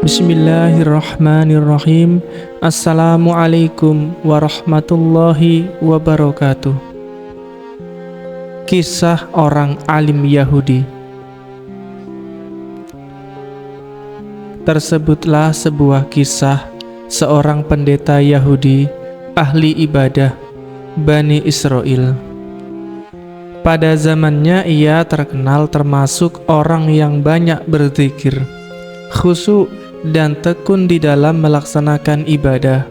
Bismillahirrahmanirrahim. Assalamualaikum warahmatullahi wabarakatuh. Kisah orang alim Yahudi. Tersebutlah sebuah kisah seorang pendeta Yahudi, ahli ibadah, Bani Israel. Pada zamannya ia terkenal termasuk orang yang banyak berzikir, khusyuk dan tekun di dalam melaksanakan ibadah.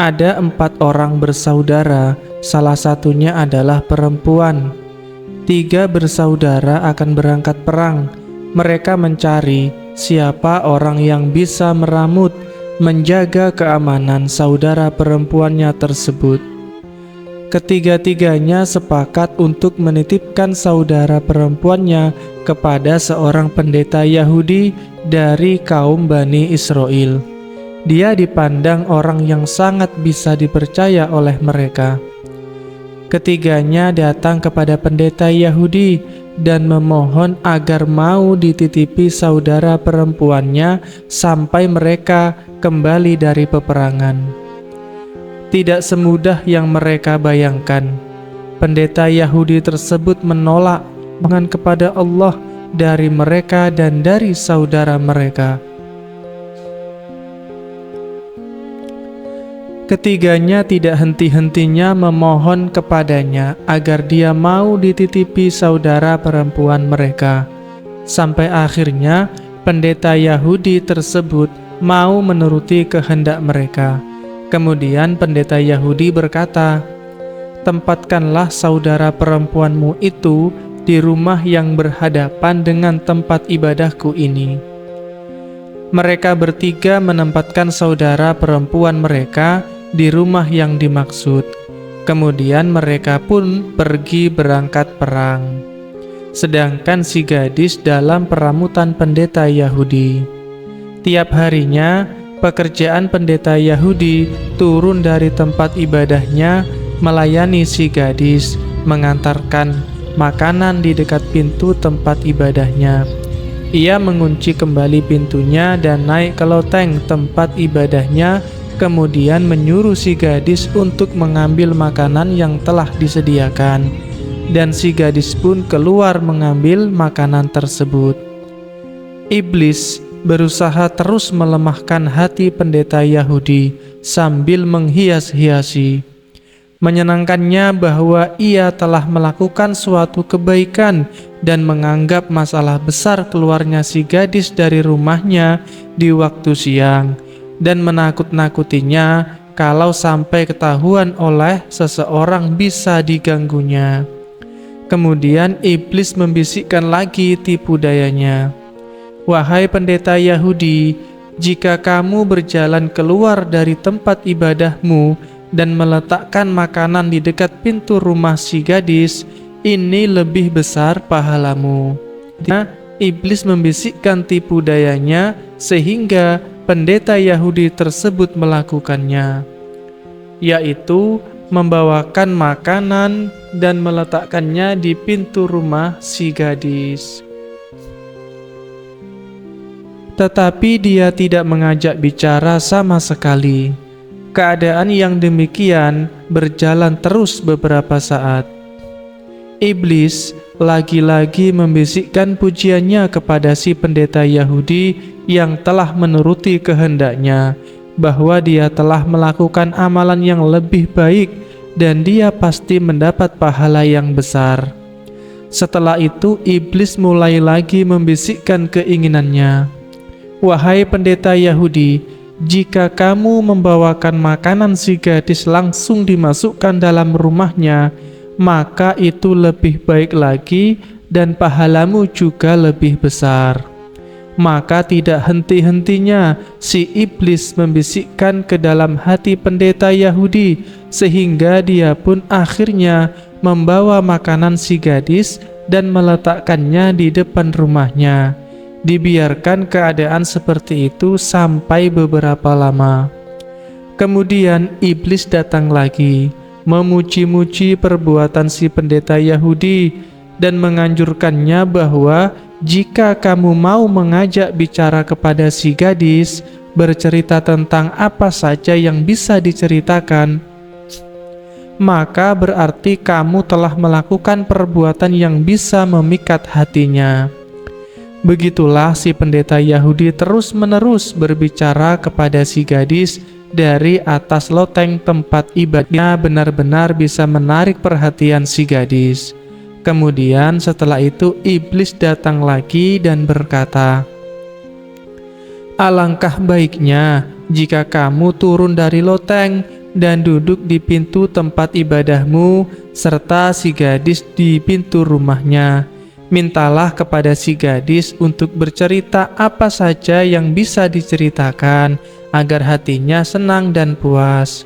Ada 4 orang bersaudara, salah satunya adalah perempuan. 3 bersaudara akan berangkat perang. Mereka mencari siapa orang yang bisa meramut, menjaga keamanan saudara perempuannya tersebut. Ketiga-tiganya sepakat untuk menitipkan saudara perempuannya kepada seorang pendeta Yahudi dari kaum Bani Israel. Dia dipandang orang yang sangat bisa dipercaya oleh mereka. Ketiganya datang kepada pendeta Yahudi dan memohon agar mau dititipi saudara perempuannya sampai mereka kembali dari peperangan. Tidak semudah yang mereka bayangkan. Pendeta Yahudi tersebut menolak mohon kepada Allah dari mereka dan dari saudara mereka. Ketiganya tidak henti-hentinya memohon kepadanya agar dia mau dititipi saudara perempuan mereka. Sampai akhirnya pendeta Yahudi tersebut mau menuruti kehendak mereka. Kemudian pendeta Yahudi berkata, "Tempatkanlah saudara perempuanmu itu di rumah yang berhadapan dengan tempat ibadahku ini." Mereka bertiga menempatkan saudara perempuan mereka di rumah yang dimaksud. Kemudian mereka pun pergi berangkat perang. Sedangkan si gadis dalam peramutan pendeta Yahudi. Tiap harinya, pekerjaan pendeta Yahudi turun dari tempat ibadahnya melayani si gadis, mengantarkan makanan di dekat pintu tempat ibadahnya. Ia mengunci kembali pintunya dan naik ke loteng tempat ibadahnya, kemudian menyuruh si gadis untuk mengambil makanan yang telah disediakan. Dan si gadis pun keluar mengambil makanan tersebut. Iblis berusaha terus melemahkan hati pendeta Yahudi sambil menghias-hiasi. Menyenangkannya bahwa ia telah melakukan suatu kebaikan dan menganggap masalah besar keluarnya si gadis dari rumahnya di waktu siang, dan menakut-nakutinya kalau sampai ketahuan oleh seseorang bisa diganggunya. Kemudian iblis membisikkan lagi tipu dayanya. "Wahai pendeta Yahudi, jika kamu berjalan keluar dari tempat ibadahmu dan meletakkan makanan di dekat pintu rumah si gadis, ini lebih besar pahalamu." Nah, iblis membisikkan tipu dayanya sehingga pendeta Yahudi tersebut melakukannya, yaitu membawakan makanan dan meletakkannya di pintu rumah si gadis. Tetapi dia tidak mengajak bicara sama sekali. Keadaan yang demikian berjalan terus beberapa saat. Iblis lagi-lagi membisikkan pujiannya kepada si pendeta Yahudi yang telah menuruti kehendaknya, bahwa dia telah melakukan amalan yang lebih baik dan dia pasti mendapat pahala yang besar. Setelah itu iblis mulai lagi membisikkan keinginannya. "Wahai pendeta Yahudi, jika kamu membawakan makanan si gadis langsung dimasukkan dalam rumahnya, maka itu lebih baik lagi dan pahalamu juga lebih besar." Maka tidak henti-hentinya si iblis membisikkan ke dalam hati pendeta Yahudi, sehingga dia pun akhirnya membawa makanan si gadis dan meletakkannya di depan rumahnya. Dibiarkan keadaan seperti itu sampai beberapa lama. Kemudian iblis datang lagi, memuji-muji perbuatan si pendeta Yahudi dan menganjurkannya bahwa jika kamu mau mengajak bicara kepada si gadis, bercerita tentang apa saja yang bisa diceritakan, maka berarti kamu telah melakukan perbuatan yang bisa memikat hatinya. Begitulah si pendeta Yahudi terus-menerus berbicara kepada si gadis dari atas loteng tempat ibadahnya, benar-benar bisa menarik perhatian si gadis. Kemudian setelah itu iblis datang lagi dan berkata, "Alangkah baiknya jika kamu turun dari loteng dan duduk di pintu tempat ibadahmu, serta si gadis di pintu rumahnya. Mintalah kepada si gadis untuk bercerita apa saja yang bisa diceritakan, agar hatinya senang dan puas."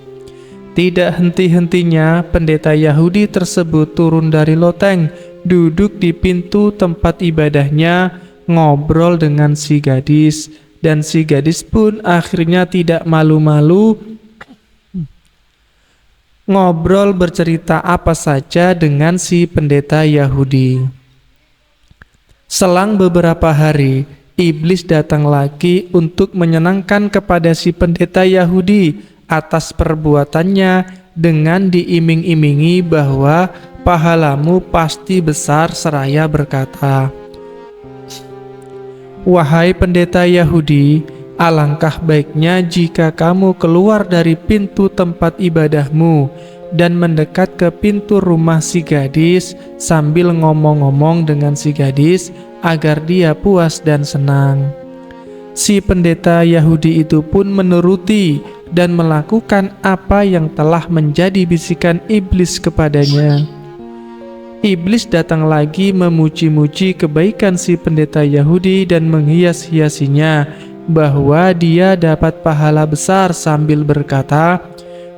Tidak henti-hentinya pendeta Yahudi tersebut turun dari loteng, duduk di pintu tempat ibadahnya, ngobrol dengan si gadis, dan si gadis pun akhirnya tidak malu-malu ngobrol bercerita apa saja dengan si pendeta Yahudi. Selang beberapa hari, iblis datang lagi untuk menyenangkan kepada si pendeta Yahudi atas perbuatannya dengan diiming-imingi bahwa pahalamu pasti besar, seraya berkata, "Wahai pendeta Yahudi, alangkah baiknya jika kamu keluar dari pintu tempat ibadahmu dan mendekat ke pintu rumah si gadis sambil ngomong-ngomong dengan si gadis agar dia puas dan senang." Si pendeta Yahudi itu pun menuruti dan melakukan apa yang telah menjadi bisikan iblis kepadanya. Iblis datang lagi memuji-muji kebaikan si pendeta Yahudi dan menghias-hiasinya bahwa dia dapat pahala besar sambil berkata,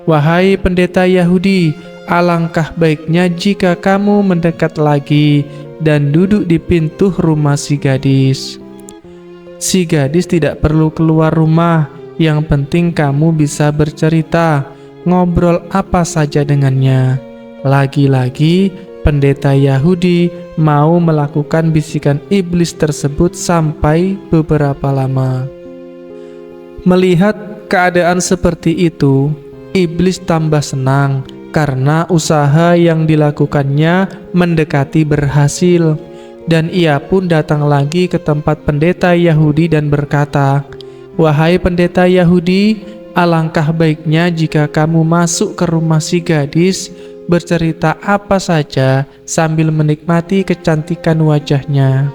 "Wahai pendeta Yahudi, alangkah baiknya jika kamu mendekat lagi dan duduk di pintu rumah si gadis. Si gadis tidak perlu keluar rumah, yang penting kamu bisa bercerita, ngobrol apa saja dengannya." Lagi-lagi pendeta Yahudi mau melakukan bisikan iblis tersebut sampai beberapa lama. Melihat keadaan seperti itu, iblis tambah senang karena usaha yang dilakukannya mendekati berhasil. Dan ia pun datang lagi ke tempat pendeta Yahudi dan berkata, "Wahai pendeta Yahudi, alangkah baiknya jika kamu masuk ke rumah si gadis, bercerita apa saja sambil menikmati kecantikan wajahnya."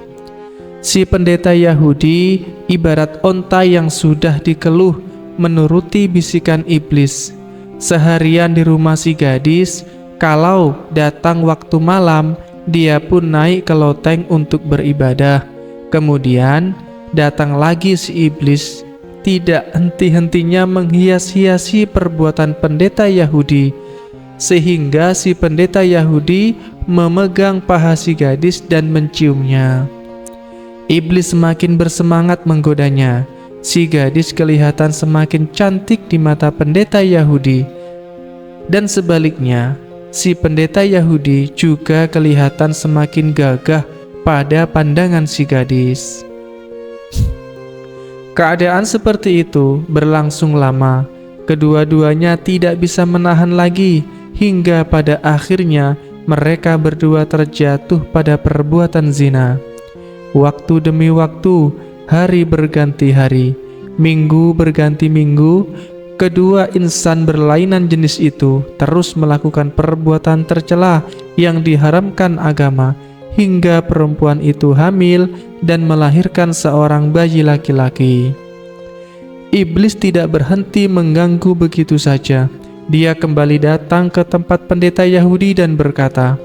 Si pendeta Yahudi ibarat onta yang sudah dikeluh, menuruti bisikan iblis. Seharian di rumah si gadis, kalau datang waktu malam, dia pun naik ke loteng untuk beribadah. Kemudian datang lagi si iblis, tidak henti-hentinya menghias-hiasi perbuatan pendeta Yahudi, sehingga si pendeta Yahudi memegang paha si gadis dan menciumnya. Iblis semakin bersemangat menggodanya. Si gadis kelihatan semakin cantik di mata pendeta Yahudi, dan sebaliknya si pendeta Yahudi juga kelihatan semakin gagah pada pandangan si gadis. Keadaan seperti itu berlangsung lama. Kedua-duanya tidak bisa menahan lagi, hingga pada akhirnya mereka berdua terjatuh pada perbuatan zina. Waktu demi waktu, hari berganti hari, minggu berganti minggu, kedua insan berlainan jenis itu terus melakukan perbuatan tercela yang diharamkan agama, hingga perempuan itu hamil dan melahirkan seorang bayi laki-laki. Iblis tidak berhenti mengganggu begitu saja. Dia kembali datang ke tempat pendeta Yahudi dan berkata,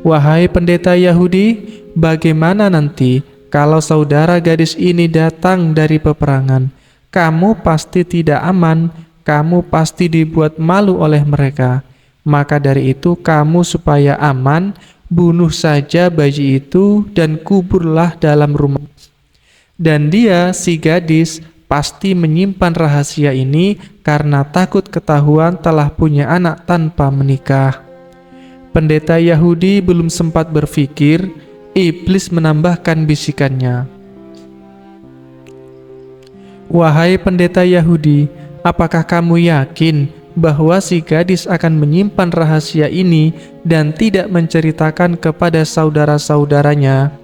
"Wahai pendeta Yahudi, bagaimana nanti kalau saudara gadis ini datang dari peperangan? Kamu pasti tidak aman, kamu pasti dibuat malu oleh mereka. Maka dari itu kamu supaya aman, bunuh saja bayi itu dan kuburlah dalam rumah." Dan dia, si gadis, pasti menyimpan rahasia ini karena takut ketahuan telah punya anak tanpa menikah. Pendeta Yahudi belum sempat berpikir, Iblis menambahkan bisikannya, "Wahai pendeta Yahudi, apakah kamu yakin bahwa si gadis akan menyimpan rahasia ini dan tidak menceritakan kepada saudara-saudaranya?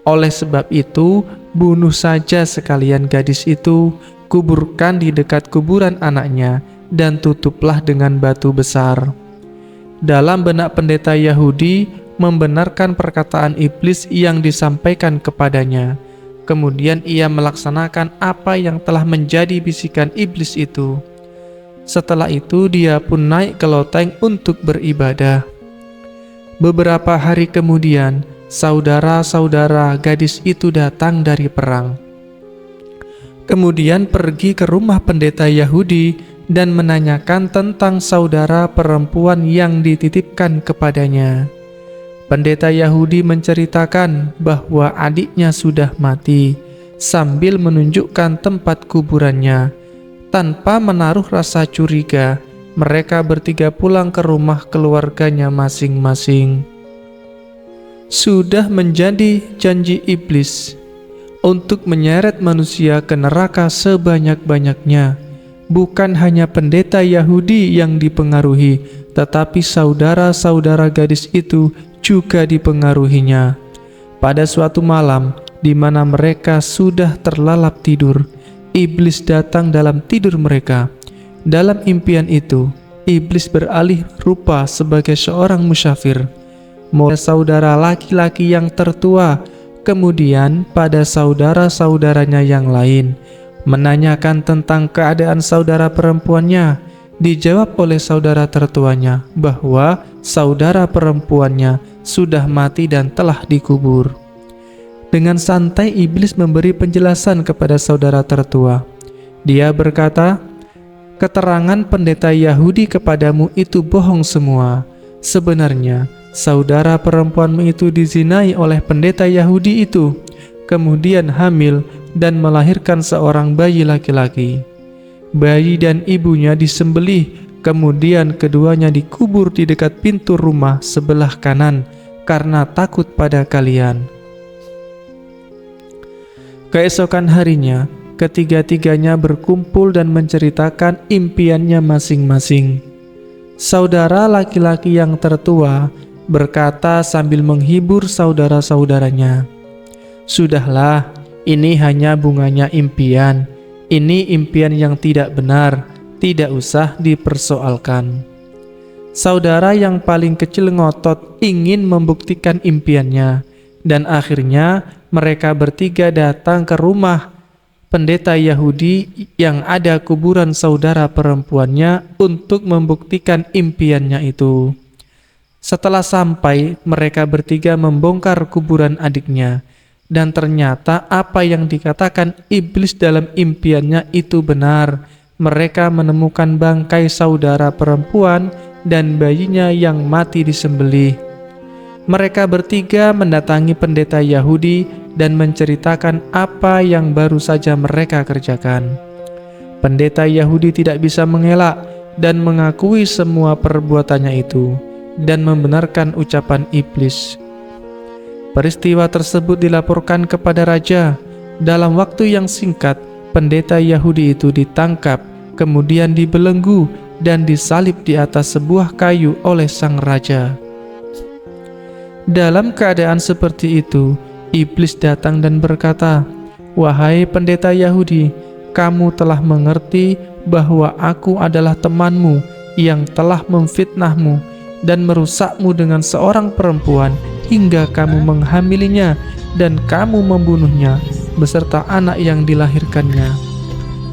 Oleh sebab itu, bunuh saja sekalian gadis itu, kuburkan di dekat kuburan anaknya, dan tutuplah dengan batu besar." Dalam benak pendeta Yahudi membenarkan perkataan iblis yang disampaikan kepadanya. Kemudian ia melaksanakan apa yang telah menjadi bisikan iblis itu. Setelah itu dia pun naik ke loteng untuk beribadah. Beberapa hari kemudian, saudara-saudara gadis itu datang dari perang. Kemudian pergi ke rumah pendeta Yahudi dan menanyakan tentang saudara perempuan yang dititipkan kepadanya. Pendeta Yahudi menceritakan bahwa adiknya sudah mati, sambil menunjukkan tempat kuburannya. Tanpa menaruh rasa curiga, mereka bertiga pulang ke rumah keluarganya masing-masing. Sudah menjadi janji iblis untuk menyeret manusia ke neraka sebanyak-banyaknya. Bukan hanya pendeta Yahudi yang dipengaruhi, tetapi saudara-saudara gadis itu juga dipengaruhinya. Pada suatu malam, di mana mereka sudah terlalap tidur, iblis datang dalam tidur mereka. Dalam impian itu, iblis beralih rupa sebagai seorang musyafir, saudara laki-laki yang tertua, kemudian pada saudara-saudaranya yang lain, menanyakan tentang keadaan saudara perempuannya. Dijawab oleh saudara tertuanya bahwa saudara perempuannya sudah mati dan telah dikubur. Dengan santai iblis memberi penjelasan kepada saudara tertua. Dia berkata, "Keterangan pendeta Yahudi kepadamu itu bohong semua. Sebenarnya saudara perempuanmu itu dizinai oleh pendeta Yahudi itu, kemudian hamil dan melahirkan seorang bayi laki-laki. Bayi dan ibunya disembelih, kemudian keduanya dikubur di dekat pintu rumah sebelah kanan karena takut pada kalian." Keesokan harinya, ketiga-tiganya berkumpul dan menceritakan impiannya masing-masing. Saudara laki-laki yang tertua berkata sambil menghibur saudara-saudaranya, "Sudahlah, ini hanya bunganya impian. Ini impian yang tidak benar, tidak usah dipersoalkan." Saudara yang paling kecil ngotot ingin membuktikan impiannya, dan akhirnya mereka bertiga datang ke rumah pendeta Yahudi yang ada kuburan saudara perempuannya untuk membuktikan impiannya itu. Setelah sampai, mereka bertiga membongkar kuburan adiknya. Dan ternyata apa yang dikatakan iblis dalam impiannya itu benar. Mereka menemukan bangkai saudara perempuan dan bayinya yang mati disembelih. Mereka bertiga mendatangi pendeta Yahudi dan menceritakan apa yang baru saja mereka kerjakan. Pendeta Yahudi tidak bisa mengelak dan mengakui semua perbuatannya itu dan membenarkan ucapan iblis. Peristiwa tersebut dilaporkan kepada raja. Dalam waktu yang singkat, pendeta Yahudi itu ditangkap, kemudian dibelenggu dan disalib di atas sebuah kayu oleh sang raja. Dalam keadaan seperti itu, iblis datang dan berkata, "Wahai pendeta Yahudi, kamu telah mengerti bahwa aku adalah temanmu yang telah memfitnahmu dan merusakmu dengan seorang perempuan hingga kamu menghamilinya dan kamu membunuhnya beserta anak yang dilahirkannya.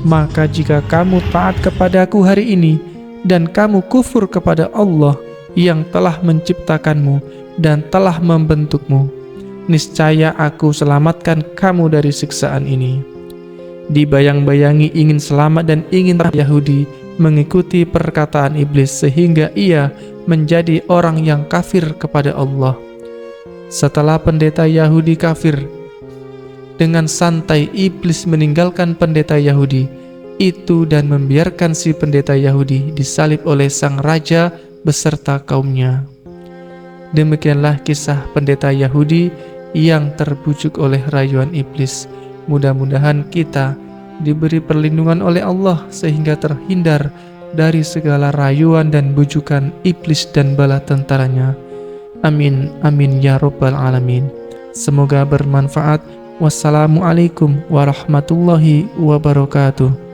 Maka jika kamu taat kepadaku hari ini dan kamu kufur kepada Allah yang telah menciptakanmu dan telah membentukmu, niscaya aku selamatkan kamu dari siksaan ini." Dibayang-bayangi ingin selamat dan ingin Yahudi mengikuti perkataan iblis sehingga ia menjadi orang yang kafir kepada Allah. Setelah pendeta Yahudi kafir, dengan santai iblis meninggalkan pendeta Yahudi itu dan membiarkan si pendeta Yahudi disalib oleh sang raja beserta kaumnya. Demikianlah kisah pendeta Yahudi yang terbujuk oleh rayuan iblis. Mudah-mudahan kita diberi perlindungan oleh Allah sehingga terhindar dari segala rayuan dan bujukan iblis dan bala tentaranya. Amin, amin ya rabbal alamin. Semoga bermanfaat. Wassalamualaikum warahmatullahi wabarakatuh.